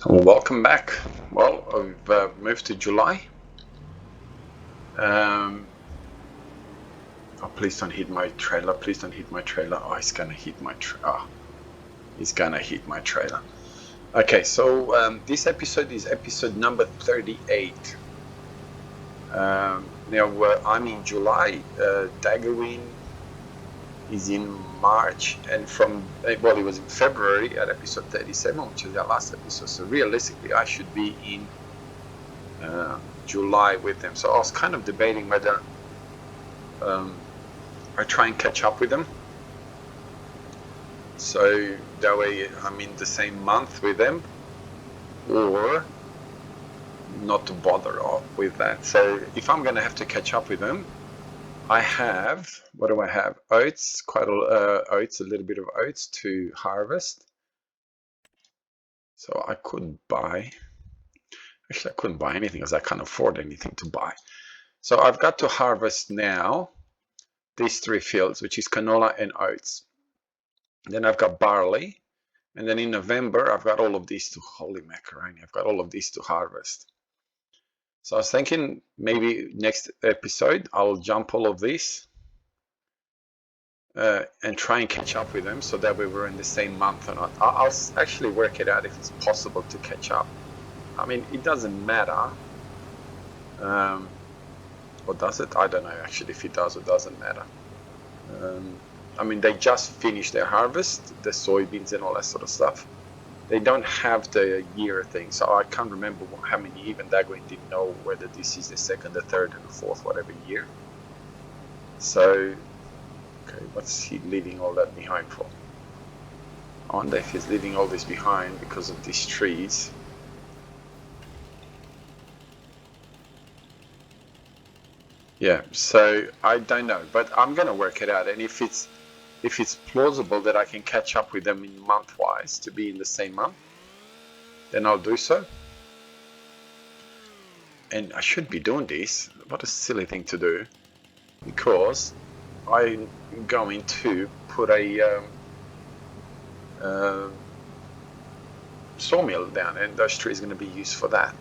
Well, welcome back. Well, I've moved to July. Oh, please don't hit my trailer. Please don't hit my trailer. Oh, he's gonna hit my he's gonna hit my trailer. Okay, so this episode is episode number 38. Now I'm in July. Daggerwin is in March, and well, it was in February at episode 37, which is our last episode. So realistically, I should be in July with them. So I was kind of debating whether I try and catch up with them, so that way I'm in the same month with them, or not to bother with that. So if I'm gonna have to catch up with them, I have, what do I have? Oats, oats, a little bit of oats to harvest. So I could buy, actually I couldn't buy anything because I can't afford anything to buy. So I've got to harvest now these three fields, which is canola and oats. Then I've got barley, and then in November I've got all of these to, holy macaroni, I've got all of these to harvest. So I was thinking maybe next episode I'll jump all of these and try and catch up with them, so that way we're in the same month or not. I'll actually work it out if it's possible to catch up. I mean, it doesn't matter. Or does it? I don't know actually if it does or doesn't matter. I mean, they just finished their harvest, the soybeans and all that sort of stuff. They don't have the year thing, so I can't remember how many. Even Daggerwin didn't know whether this is the second, the third, and the fourth, whatever year. So, okay, what's he leaving all that behind for? I wonder if he's leaving all this behind because of these trees. Yeah, so I don't know, but I'm gonna work it out, and if it's plausible that I can catch up with them in month-wise to be in the same month, then I'll do so. And I should be doing this. What a silly thing to do, because I'm going to put a sawmill down, and those trees are going to be used for that.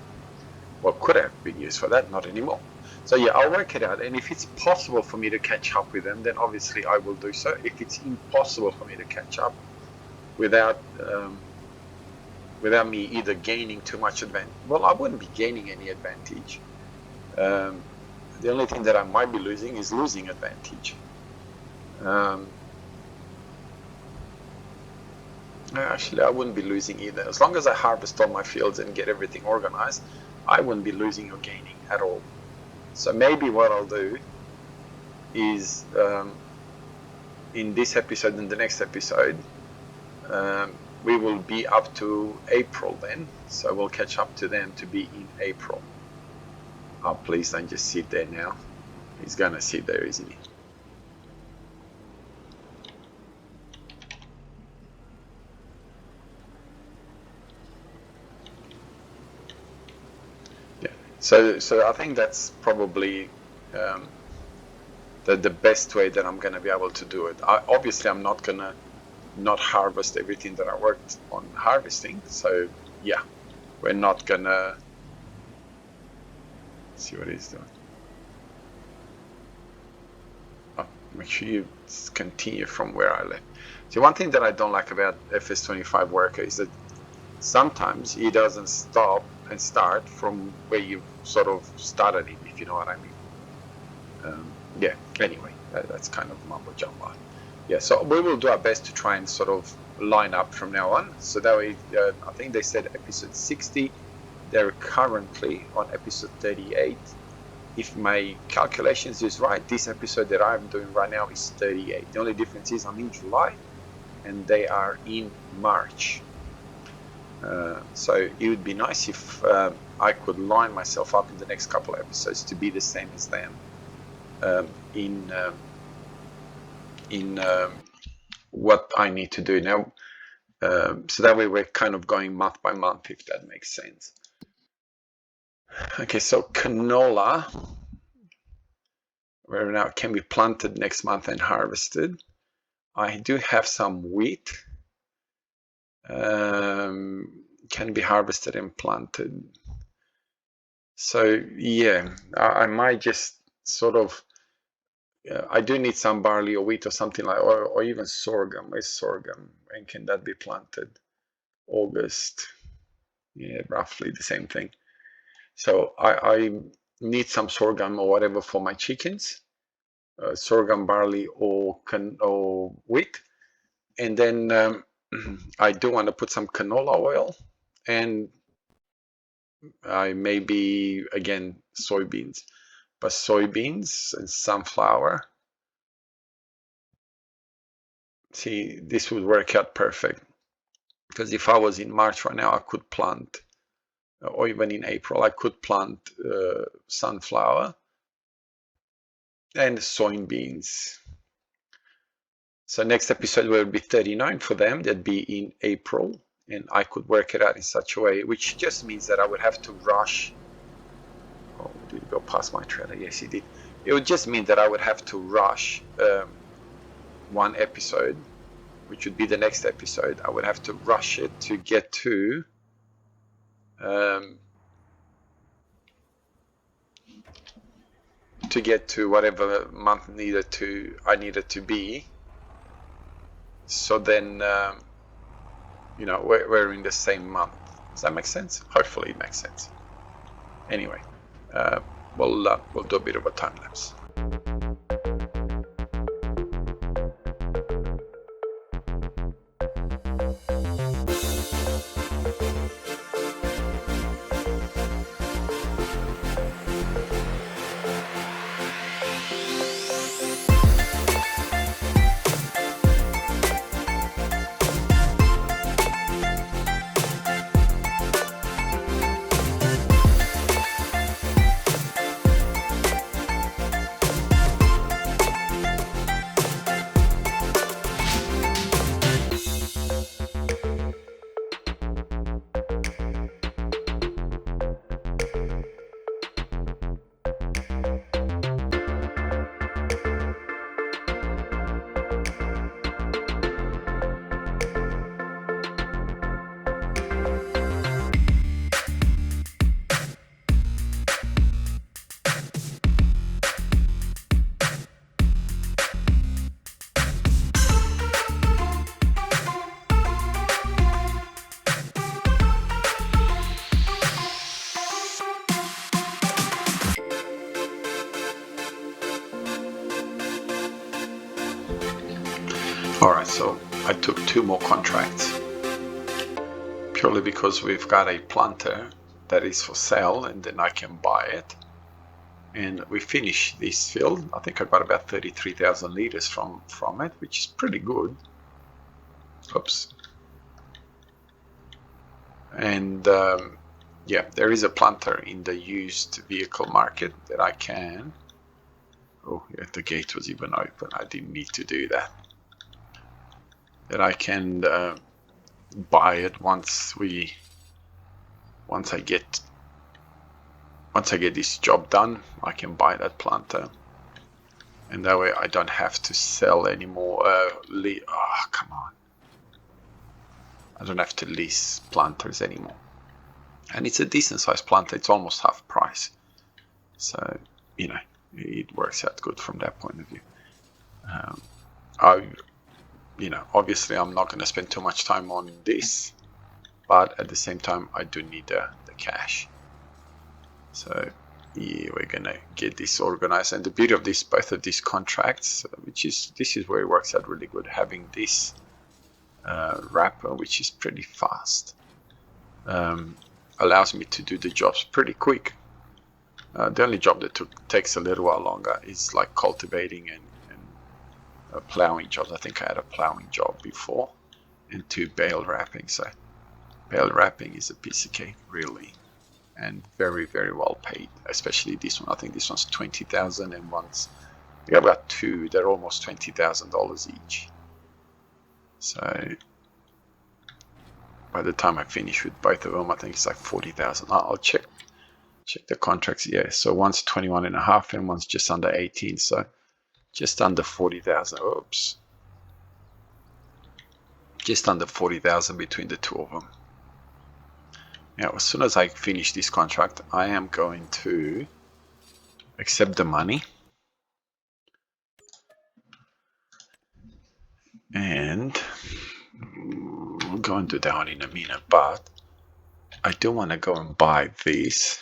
Well, could have been used for that, not anymore. So yeah, I'll work it out, and if it's possible for me to catch up with them, then obviously I will do so. If it's impossible for me to catch up without me either gaining too much advantage, well, I wouldn't be gaining any advantage. The only thing that I might be losing is losing advantage. Actually, I wouldn't be losing either. As long as I harvest all my fields and get everything organized, I wouldn't be losing or gaining at all. So maybe what I'll do is in this episode and the next episode, we will be up to April then. So we'll catch up to them to be in April. Oh, please don't just sit there now. He's gonna sit there, isn't he? Yeah. So I think that's probably the best way that I'm gonna be able to do it. Obviously, I'm not gonna not harvest everything that I worked on harvesting. So yeah, we're not gonna see what he's doing. Oh, make sure you continue from where I left. See, one thing that I don't like about FS25 Worker is that sometimes he doesn't stop and start from where you sort of started him, if you know what I mean. Yeah, anyway, that's kind of mumbo jumbo. Yeah, so we will do our best to try and sort of line up from now on. So that way, I think they said episode 60. They're currently on episode 38. If my calculations is right, this episode that I'm doing right now is 38. The only difference is I'm in July and they are in March. So it would be nice if I could line myself up in the next couple of episodes to be the same as them in what I need to do now. So that way we're kind of going month by month, if that makes sense. Okay, so canola, where now can be planted next month and harvested. I do have some wheat. Can can be harvested and planted. So yeah, I might just sort of, I do need some barley or wheat or something like, or even sorghum. Where's sorghum? When can that be planted? August. Yeah, roughly the same thing. So I need some sorghum or whatever for my chickens, sorghum, barley, or wheat. And then I do want to put some canola oil, and I maybe again soybeans, but soybeans and sunflower. See, this would work out perfect, because if I was in March right now, I could plant, or even in April, I could plant sunflower and soybeans. So next episode will be 39 for them. That'd be in April, and I could work it out in such a way, which just means that I would have to rush. Oh, did it go past my trailer? Yes, it did. It would just mean that I would have to rush one episode, which would be the next episode. I would have to rush it to get to whatever month I needed to be. So then, you know, we're in the same month. Does that make sense? Hopefully it makes sense. Anyway, we'll do a bit of a time lapse. All right, so I took 2 more contracts purely because we've got a planter that is for sale, and then I can buy it. And we finished this field. I think I got about 33,000 liters from it, which is pretty good. Oops. And yeah, there is a planter in the used vehicle market that I can. Oh, yeah, the gate was even open. I didn't need to do that. That I can buy it once I get this job done. I can buy that planter, and that way I don't have to sell anymore. Oh, come on! I don't have to lease planters anymore, and it's a decent sized planter. It's almost half price, so you know it works out good from that point of view. You know, obviously I'm not going to spend too much time on this, but at the same time I do need the cash. So yeah, we're going to get this organized. And the beauty of both of these contracts, this is where it works out really good, having this wrapper, which is pretty fast, allows me to do the jobs pretty quick. The only job that takes a little while longer is like cultivating and plowing jobs. I think I had a plowing job before, and 2 bale wrapping. So bale wrapping is a piece of cake, really, and very, very well paid. Especially this one. I think this one's $20,000, and I've got 2. They're almost $20,000 each. So by the time I finish with both of them, I think it's like 40,000. I'll check the contracts. Yeah, so one's 21.5 and one's just under 18. So just under 40,000. Oops. Just under 40,000 between the 2 of them. Now, as soon as I finish this contract, I am going to accept the money. And we'll go into that one in a minute, but I do want to go and buy this.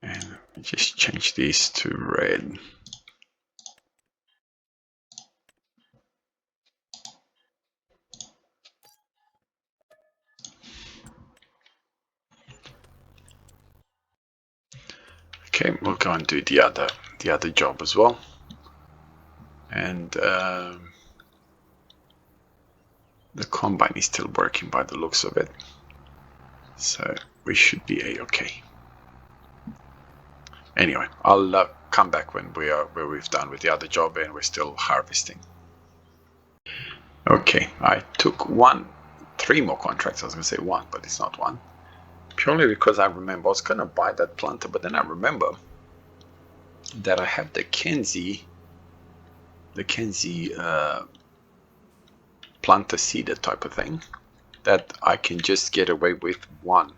And just change this to red. Okay, we'll go and do the other job as well. And the combine is still working by the looks of it, so we should be a-okay. Anyway, I'll come back when we've done with the other job and we're still harvesting. Okay, I took 3 more contracts. I was going to say 1, but it's not 1. Purely because I remember I was going to buy that planter, but then I remember that I have the Kenzie planter seeder type of thing that I can just get away with 1.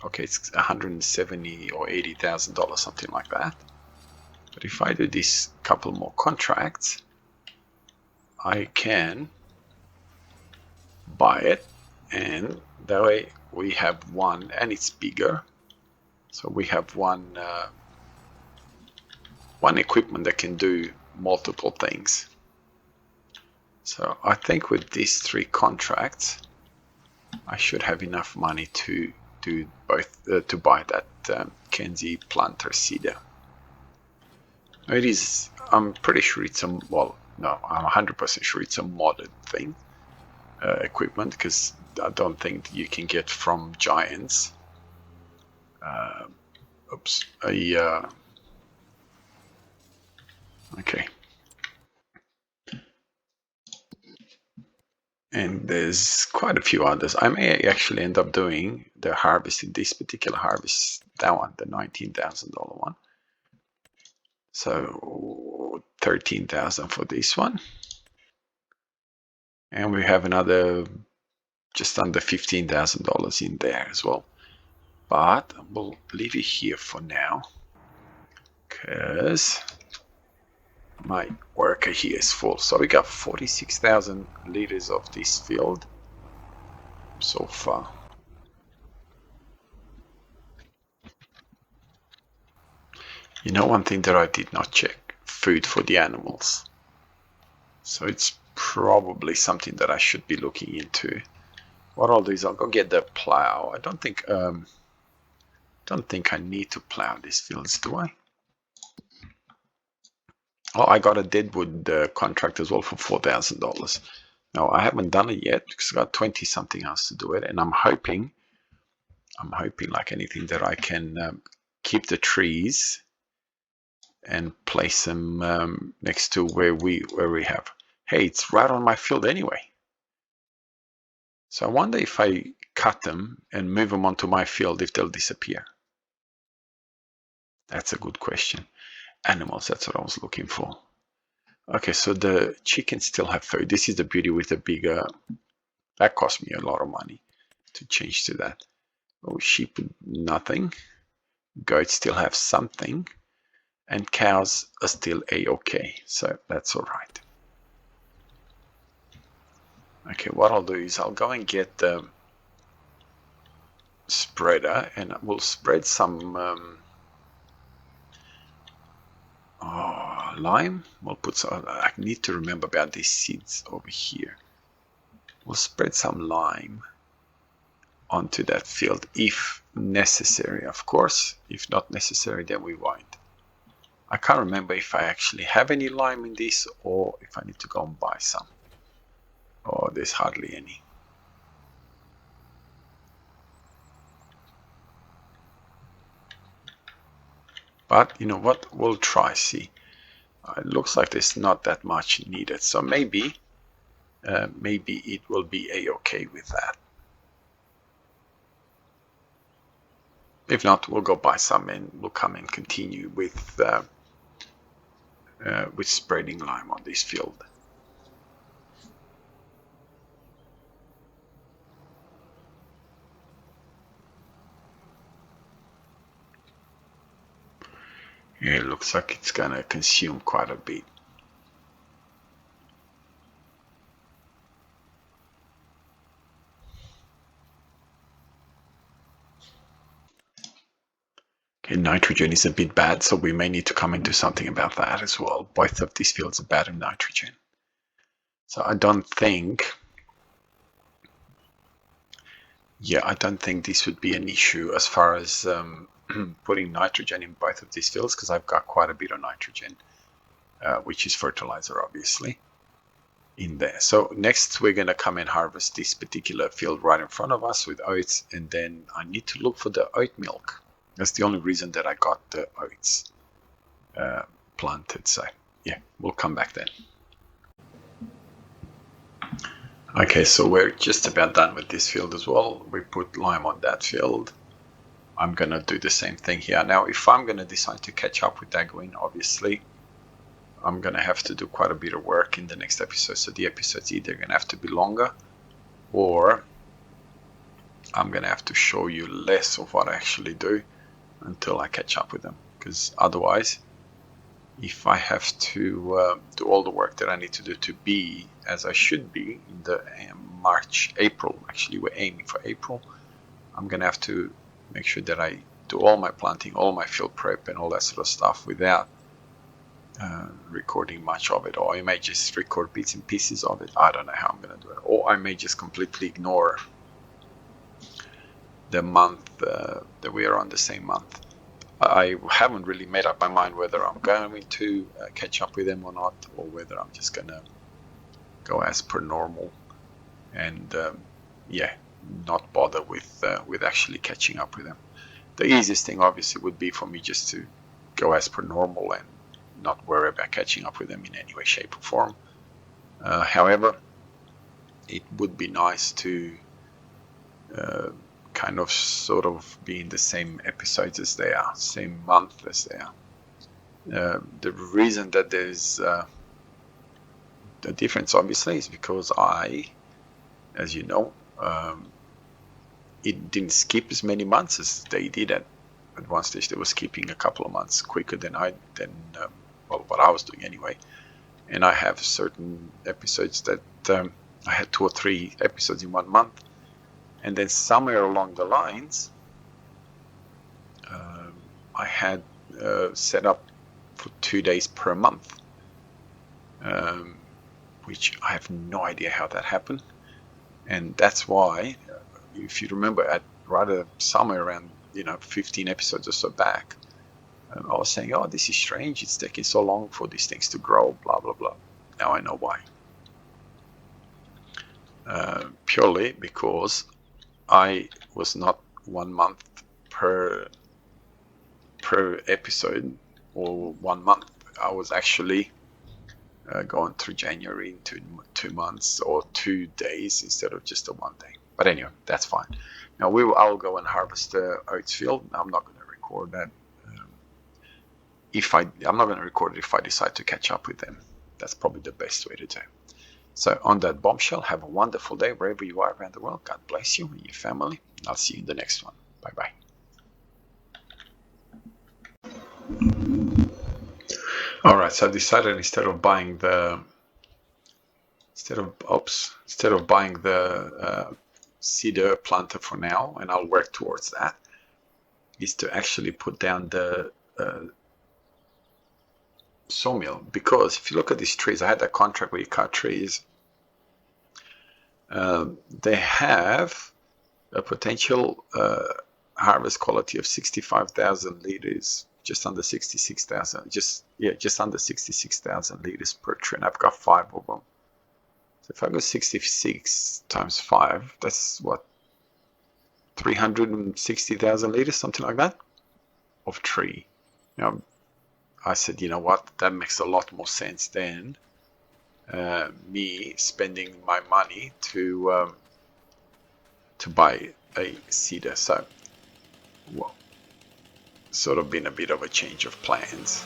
Okay, it's $170,000 or $80,000, something like that. But if I do this couple more contracts, I can buy it, and that way we have 1, and it's bigger. So we have one equipment that can do multiple things. So I think with these 3 contracts, I should have enough money to do both, to buy that Kenzie planter seeder. It is, I'm pretty sure it's I'm 100% sure it's a modded thing, equipment, because I don't think you can get from Giants. Okay. And there's quite a few others. I may actually end up doing the harvest in this particular harvest, that one, the $19,000 one. So $13,000 for this one. And we have another just under $15,000 in there as well. But we'll leave it here for now, because my worker here is full. So we got 46,000 liters of this field so far. You know, one thing that I did not check, food for the animals. So it's probably something that I should be looking into. What I'll do is I'll go get the plow. I don't think I need to plow these fields, do I? Oh, I got a deadwood contract as well for $4,000. No, I haven't done it yet because I got 20 something else to do it, and I'm hoping like anything that I can keep the trees and place them next to where we have. Hey, it's right on my field anyway. So I wonder if I cut them and move them onto my field, if they'll disappear. That's a good question. Animals, that's what I was looking for. Okay, so the chickens still have food. This is the beauty with the bigger. That cost me a lot of money to change to that. Oh, sheep, nothing. Goats still have something. And cows are still a-okay. So that's all right. Okay, what I'll do is I'll go and get the spreader, and we'll spread some lime. We'll put some, I need to remember about these seeds over here. We'll spread some lime onto that field if necessary, of course. If not necessary, then we won't. I can't remember if I actually have any lime in this or if I need to go and buy some. Oh, there's hardly any. But you know what? We'll try, see. It looks like there's not that much needed. So maybe it will be a-okay with that. If not, we'll go buy some and we'll come and continue with spreading lime on this field. Yeah, it looks like it's gonna consume quite a bit. Okay, nitrogen is a bit bad, so we may need to come and do something about that as well. Both of these fields are bad in nitrogen. So I don't think this would be an issue as far as putting nitrogen in both of these fields, because I've got quite a bit of nitrogen, which is fertilizer, obviously, in there. So next we're going to come and harvest this particular field right in front of us with oats, and then I need to look for the oat milk. That's the only reason that I got the oats planted. So yeah, we'll come back then. Okay, so we're just about done with this field as well. We put lime on that field. I'm going to do the same thing here. Now, if I'm going to decide to catch up with Daggerwin, obviously, I'm going to have to do quite a bit of work in the next episode. So the episode's either going to have to be longer, or I'm going to have to show you less of what I actually do until I catch up with them. Because otherwise, if I have to do all the work that I need to do to be as I should be in the March, April, actually we're aiming for April, I'm going to have to make sure that I do all my planting, all my field prep and all that sort of stuff without recording much of it. Or I may just record bits and pieces of it. I don't know how I'm going to do it. Or I may just completely ignore the month that we are on, the same month. I haven't really made up my mind whether I'm going to catch up with them or not, or whether I'm just going to go as per normal and not bother with actually catching up with them. The easiest thing obviously would be for me just to go as per normal and not worry about catching up with them in any way, shape or form. However, it would be nice to kind of sort of be in the same episodes as they are, same month as they are. The reason that there's the difference obviously is because I, as you know, it didn't skip as many months as they did at one stage. They were skipping a couple of months quicker than what I was doing anyway. And I have certain episodes that I had 2 or 3 episodes in 1 month. And then somewhere along the lines, I had set up for 2 days per month, which I have no idea how that happened. And that's why, if you remember, at rather somewhere around 15 episodes or so back, I was saying, oh, this is strange. It's taking so long for these things to grow, blah, blah, blah. Now I know why. Purely because I was not 1 month per episode or 1 month. I was actually going through January into 2 months or 2 days instead of just a 1 day. But anyway, that's fine. Now I'll go and harvest the oats field. I'm not going to record that. I'm not going to record it if I decide to catch up with them. That's probably the best way to do. So on that bombshell, have a wonderful day wherever you are around the world. God bless you and your family. I'll see you in the next one. Bye-bye. All right, so I've decided instead of buying the cedar planter for now, and I'll work towards that, is to actually put down the sawmill. Because if you look at these trees, I had that contract where you cut trees. They have a potential harvest quality of 65,000 liters, just under 66,000, just under 66,000 liters per tree, and I've got 5 of them. So if I go 66 times 5, that's what, 360,000 liters, something like that, of tree. Now, I said, you know what, that makes a lot more sense than me spending my money to buy a cedar. So, well, sort of been a bit of a change of plans.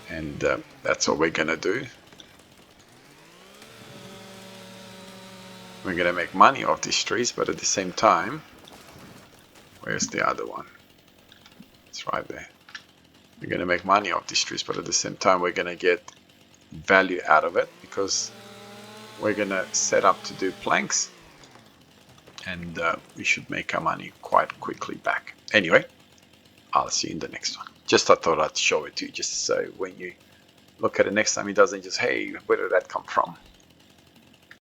And that's what we're going to do. We're going to make money off these trees, but at the same time, where's the other one? It's right there. We're going to make money off these trees, but at the same time, we're going to get value out of it because we're going to set up to do planks, and we should make our money quite quickly back. Anyway, I'll see you in the next one. Just I thought I'd show it to you, just so when you look at it next time, it doesn't just, hey, where did that come from?